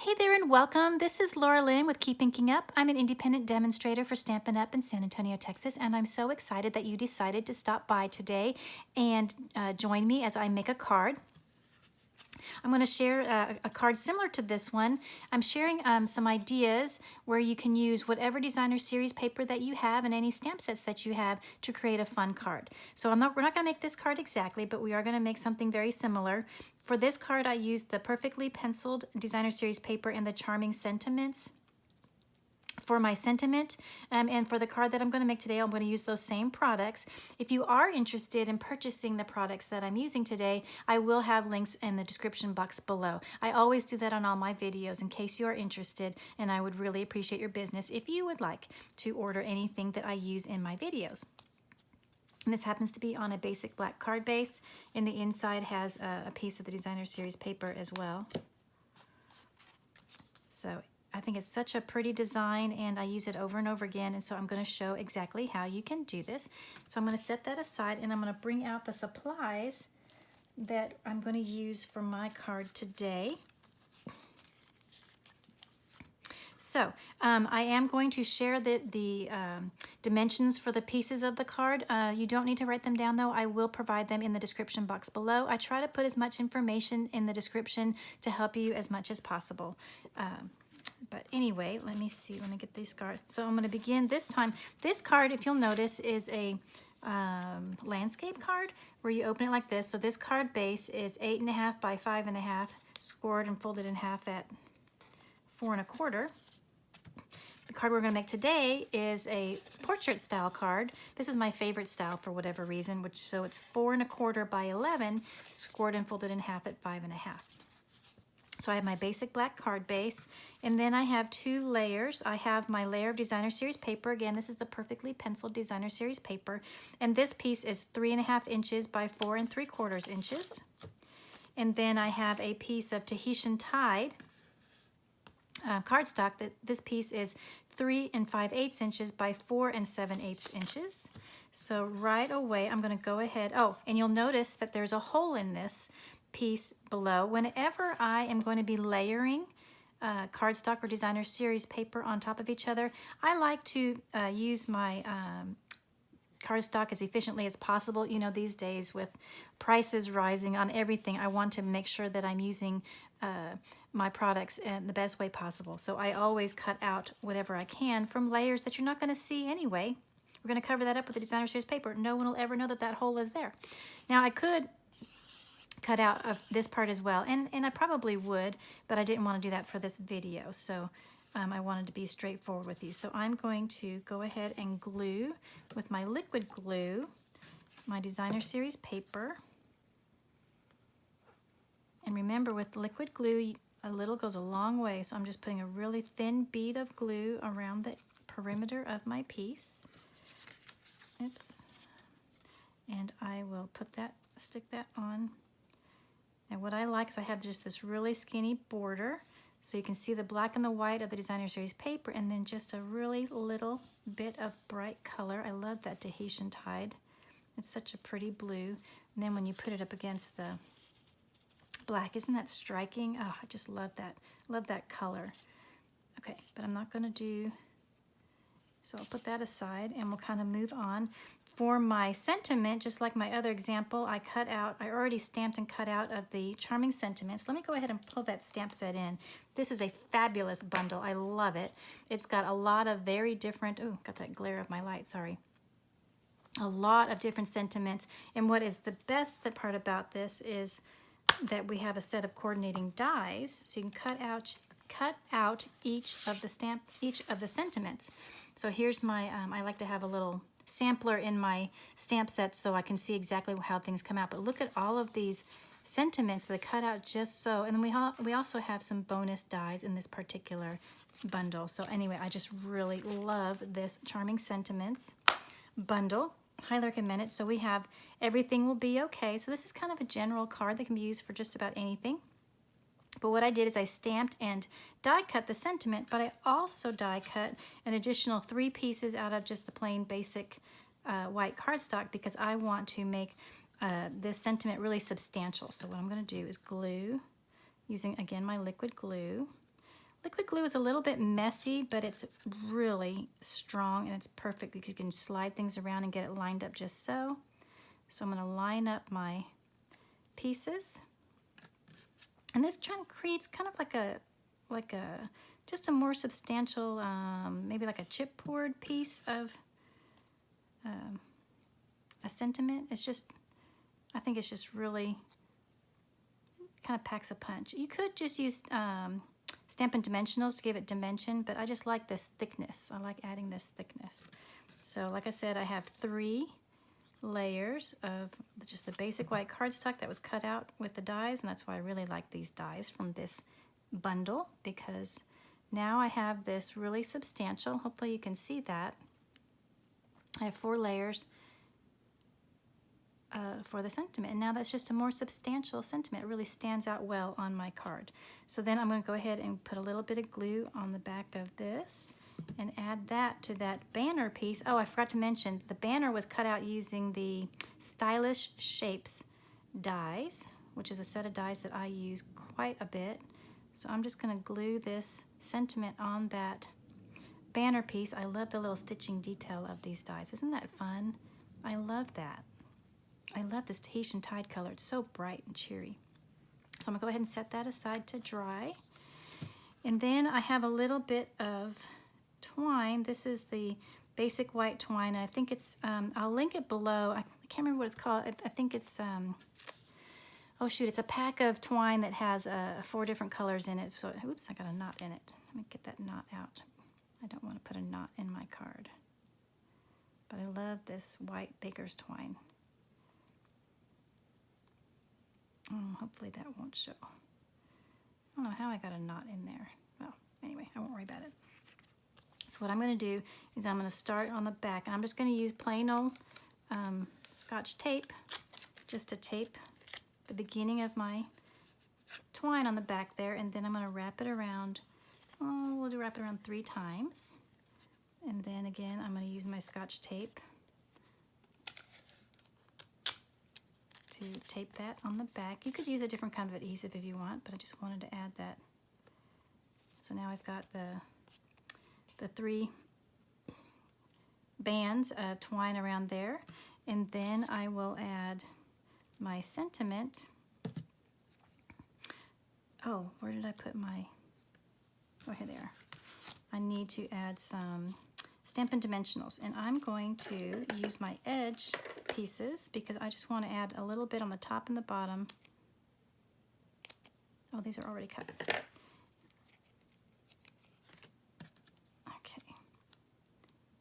Hey there and welcome. This is Laura Lynn with Keep Inking Up. I'm an independent demonstrator for Stampin' Up! In San Antonio, Texas, and I'm so excited that you decided to stop by today and join me as I make a card. I'm going to share a card similar to this one. I'm sharing some ideas where you can use whatever designer series paper that you have and any stamp sets that you have to create a fun card. So we're not going to make this card exactly, but we are going to make something very similar. For this card, I used the perfectly penciled designer series paper and the charming sentiments for my sentiment, and for the card that I'm going to make today, I'm going to use those same products. If you are interested in purchasing the products that I'm using today, I will have links in the description box below. I always do that on all my videos in case you are interested, and I would really appreciate your business if you would like to order anything that I use in my videos. And this happens to be on a basic black card base, and the inside has a piece of the designer series paper as well. So I think it's such a pretty design, and I use it over and over again, and so I'm going to show exactly how you can do this. So I'm going to set that aside, and I'm going to bring out the supplies that I'm going to use for my card today. So I am going to share the dimensions for the pieces of the card. You don't need to write them down though. I will provide them in the description box below. I try to put as much information in the description to help you as much as possible. But anyway, let me see, let me get these cards. So I'm going to begin this time. This card, if you'll notice, is a landscape card where you open it like this. So this card base is 8.5 by 5.5, scored and folded in half at 4 1/4. The card we're going to make today is a portrait style card. This is my favorite style for whatever reason, so it's 4 1/4 by 11, scored and folded in half at 5.5. So I have my basic black card base, and then I have two layers. I have my layer of designer series paper. Again, this is the perfectly penciled designer series paper, and this piece is 3.5 inches by 4 3/4 inches. And then I have a piece of Tahitian Tide cardstock. This piece is 3 5/8 inches by 4 7/8 inches. So right away, I'm going to go ahead. Oh, and you'll notice that there's a hole in this piece below. Whenever I am going to be layering cardstock or designer series paper on top of each other, I like to use my cardstock as efficiently as possible. You know, these days with prices rising on everything, I want to make sure that I'm using my products in the best way possible. So I always cut out whatever I can from layers that you're not going to see anyway. We're going to cover that up with the designer series paper. No one will ever know that that hole is there. Now I could cut out of this part as well, and I probably would, but I didn't want to do that for this video, so I wanted to be straightforward with you. So I'm going to go ahead and glue with my liquid glue my designer series paper. And remember, with liquid glue, a little goes a long way, so I'm just putting a really thin bead of glue around the perimeter of my piece. Oops. And I will stick that on. And what I like is I have just this really skinny border, so you can see the black and the white of the designer series paper, and then just a really little bit of bright color. I love that Tahitian Tide. It's such a pretty blue. And then when you put it up against the black, isn't that striking? Oh, I just love that color. Okay, but I'm not going to do, so I'll put that aside and we'll kind of move on. For my sentiment, just like my other example, I already stamped and cut out of the charming sentiments. Let me go ahead and pull that stamp set in. This is a fabulous bundle. I love it. It's got a lot of very different, oh, got that glare of my light, sorry. A lot of different sentiments. And what is the best part about this is that we have a set of coordinating dies, so you can cut out each of the sentiments. So here's my, I like to have a little sampler in my stamp sets so I can see exactly how things come out. But look at all of these sentiments that I cut out just so. And then we also have some bonus dies in this particular bundle. So anyway, I just really love this Charming Sentiments bundle. Highly recommend it. So we have Everything Will Be Okay. So this is kind of a general card that can be used for just about anything. But what I did is I stamped and die cut the sentiment, but I also die cut an additional 3 pieces out of just the plain basic white cardstock, because I want to make this sentiment really substantial. So what I'm going to do is glue, using again my liquid glue, Liquid glue is a little bit messy, but it's really strong and it's perfect because you can slide things around and get it lined up just so. So I'm going to line up my pieces. And this kind of creates kind of like a just a more substantial, maybe like a chipboard piece of a sentiment. It's just, I think it's just really kind of packs a punch. You could just use Stampin Dimensionals to give it dimension, but I just like this thickness. I like adding this thickness. So like I said, I have 3 layers of just the basic white cardstock that was cut out with the dies, and that's why I really like these dies from this bundle, because now I have this really substantial, hopefully you can see that. I have 4 layers for the sentiment, and now that's just a more substantial sentiment. It really stands out well on my card. So then I'm going to go ahead and put a little bit of glue on the back of this and add that to that banner piece. Oh, I forgot to mention, the banner was cut out using the Stylish Shapes dies, which is a set of dies that I use quite a bit. So I'm just going to glue this sentiment on that banner piece. I love the little stitching detail of these dies. Isn't that fun? I love that. I love this Tahitian Tide color. It's so bright and cheery. So I'm going to go ahead and set that aside to dry. And then I have a little bit of twine. This is the basic white twine. I think it's, I'll link it below. I can't remember what it's called. I think it's, oh shoot, it's a pack of twine that has 4 different colors in it. So, oops, I got a knot in it. Let me get that knot out. I don't want to put a knot in my card. But I love this white baker's twine. Oh, hopefully that won't show. I don't know how I got a knot in there. Well, anyway, I won't worry about it. So what I'm going to do is I'm going to start on the back. And I'm just going to use plain old Scotch tape just to tape the beginning of my twine on the back there. And then I'm going to wrap it around, we'll wrap it around 3 times. And then again, I'm going to use my Scotch tape to tape that on the back. You could use a different kind of adhesive if you want, but I just wanted to add that. So now I've got the 3 bands of twine around there, and then I will add my sentiment. Oh, where did I put my, oh, here they are. I need to add some Stampin Dimensionals, and I'm going to use my edge pieces because I just want to add a little bit on the top and the bottom. Oh, these are already cut. Okay.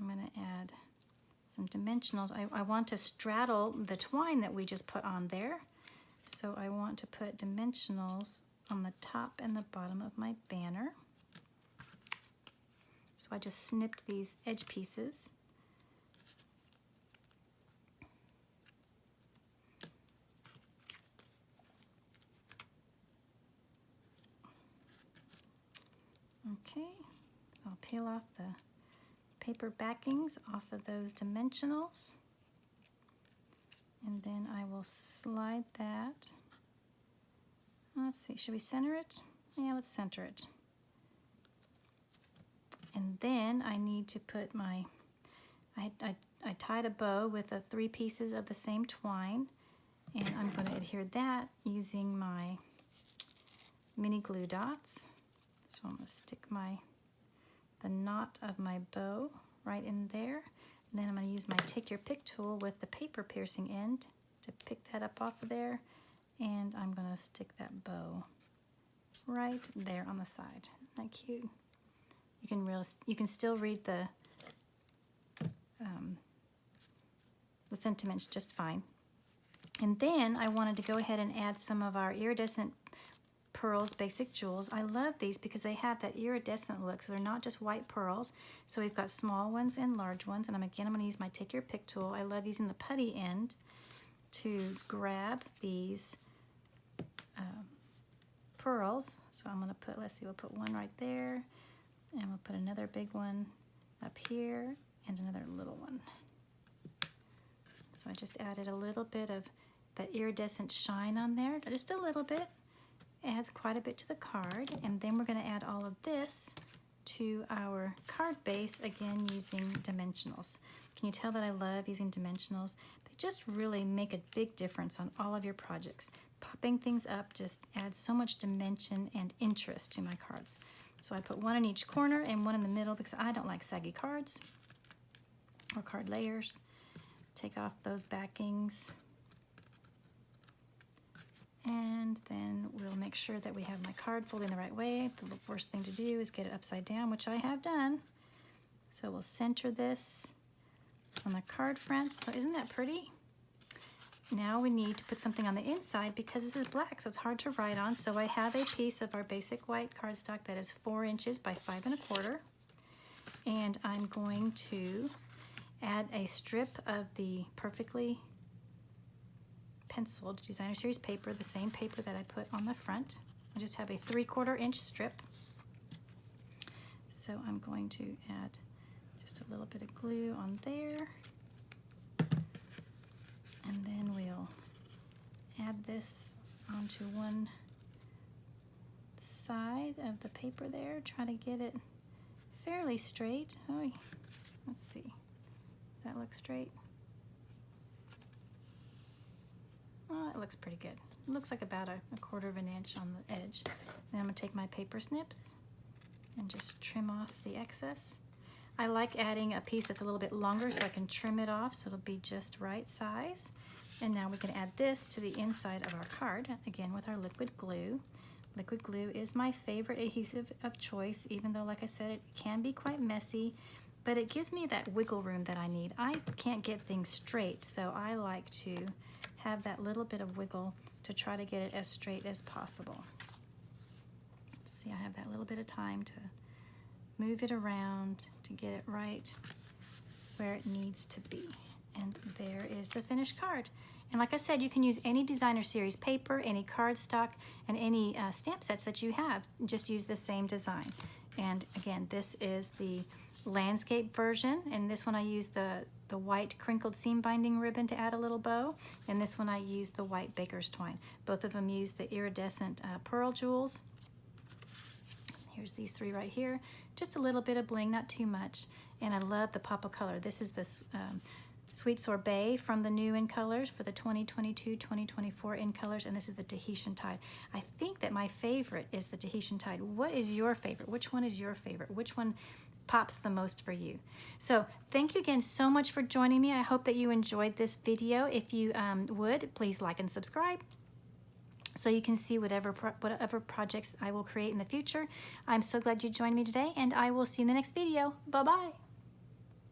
I'm going to add some dimensionals. I want to straddle the twine that we just put on there. So I want to put dimensionals on the top and the bottom of my banner. So I just snipped these edge pieces. Okay, so I'll peel off the paper backings off of those dimensionals. And then I will slide that. Let's see, should we center it? Yeah, let's center it. And then I need to put my, I tied a bow with the 3 pieces of the same twine, and I'm going to adhere that using my mini glue dots. So I'm going to stick the knot of my bow right in there. And then I'm going to use my take your pick tool with the paper piercing end to pick that up off of there. And I'm going to stick that bow right there on the side. Isn't that cute? You can still read the sentiments just fine. And then I wanted to go ahead and add some of our iridescent pearls basic jewels. I love these because they have that iridescent look, so they're not just white pearls. So we've got small ones and large ones, and I'm going to use my take your pick tool. I love using the putty end to grab these pearls. So I'm going to put, let's see, we'll put one right there. And we'll put another big one up here and another little one. So I just added a little bit of that iridescent shine on there, just a little bit. Adds quite a bit to the card. And then we're going to add all of this this to our card base, again using dimensionals. Can you tell that I love using dimensionals? They just really make a big difference on all of your projects. Popping things up just adds so much dimension and interest to my cards. So I put one in each corner and one in the middle because I don't like saggy cards or card layers. Take off those backings. And then we'll make sure that we have my card folding the right way. The worst thing to do is get it upside down, which I have done. So we'll center this on the card front. So isn't that pretty? Now we need to put something on the inside because this is black, so it's hard to write on. So I have a piece of our basic white cardstock that is 4 inches by 5 1/4. And I'm going to add a strip of the perfectly penciled designer series paper, the same paper that I put on the front. I just have a 3/4 inch strip. So I'm going to add just a little bit of glue on there. And then we'll add this onto one side of the paper there. Try to get it fairly straight. Oh, let's see. Does that look straight? Oh, it looks pretty good. It looks like about a 1/4 of an inch on the edge. Then I'm going to take my paper snips and just trim off the excess. I like adding a piece that's a little bit longer so I can trim it off so it'll be just right size. And now we can add this to the inside of our card, again with our liquid glue. Liquid glue is my favorite adhesive of choice, even though, like I said, it can be quite messy, but it gives me that wiggle room that I need. I can't get things straight, so I like to have that little bit of wiggle to try to get it as straight as possible. See, I have that little bit of time to move it around to get it right where it needs to be. And there is the finished card. And like I said, you can use any designer series paper, any cardstock, and any stamp sets that you have. Just use the same design. And again, this is the landscape version, and this one I used the white crinkled seam binding ribbon to add a little bow, and this one I used the white baker's twine. Both of them use the iridescent pearl jewels. Here's these 3 right here. Just a little bit of bling, not too much. And I love the pop of color. This is this Sweet Sorbet from the new In Colors for the 2022-2024 In Colors, and this is the Tahitian Tide. I think that my favorite is the Tahitian Tide. What is your favorite? Which one is your favorite? Which one pops the most for you? So thank you again so much for joining me. I hope that you enjoyed this video. If you would, please like and subscribe so you can see whatever projects I will create in the future. I'm so glad you joined me today, and I will see you in the next video. Bye-bye.